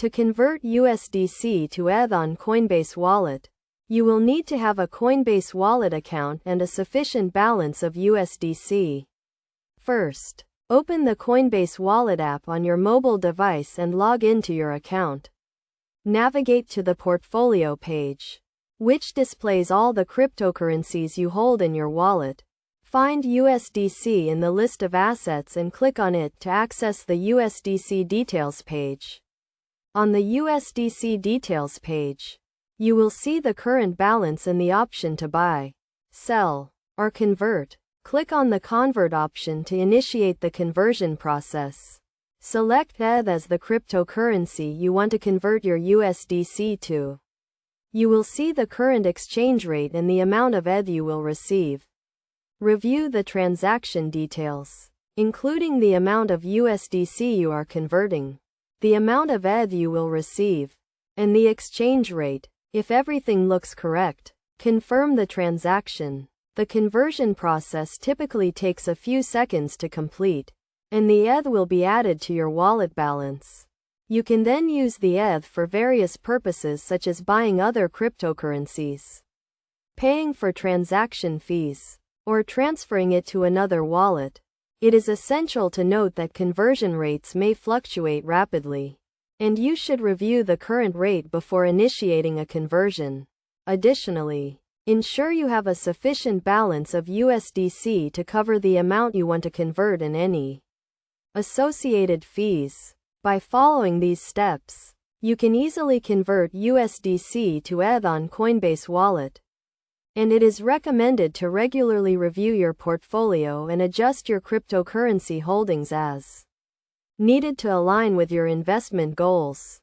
To convert USDC to ETH on Coinbase Wallet, you will need to have a Coinbase Wallet account and a sufficient balance of USDC. First, open the Coinbase Wallet app on your mobile device and log into your account. Navigate to the portfolio page, which displays all the cryptocurrencies you hold in your wallet. Find USDC in the list of assets and click on it to access the USDC details page. On the USDC details page, you will see the current balance and the option to buy, sell, or convert. Click on the convert option to initiate the conversion process. Select ETH as the cryptocurrency you want to convert your USDC to. You will see the current exchange rate and the amount of ETH you will receive. Review the transaction details, including the amount of USDC you are converting, the amount of ETH you will receive, and the exchange rate. If everything looks correct, confirm the transaction. The conversion process typically takes a few seconds to complete, and the ETH will be added to your wallet balance. You can then use the ETH for various purposes such as buying other cryptocurrencies, paying for transaction fees, or transferring it to another wallet. It is essential to note that conversion rates may fluctuate rapidly, and you should review the current rate before initiating a conversion. Additionally, ensure you have a sufficient balance of USDC to cover the amount you want to convert and any associated fees. By following these steps, you can easily convert USDC to ETH on Coinbase Wallet. And it is recommended to regularly review your portfolio and adjust your cryptocurrency holdings as needed to align with your investment goals.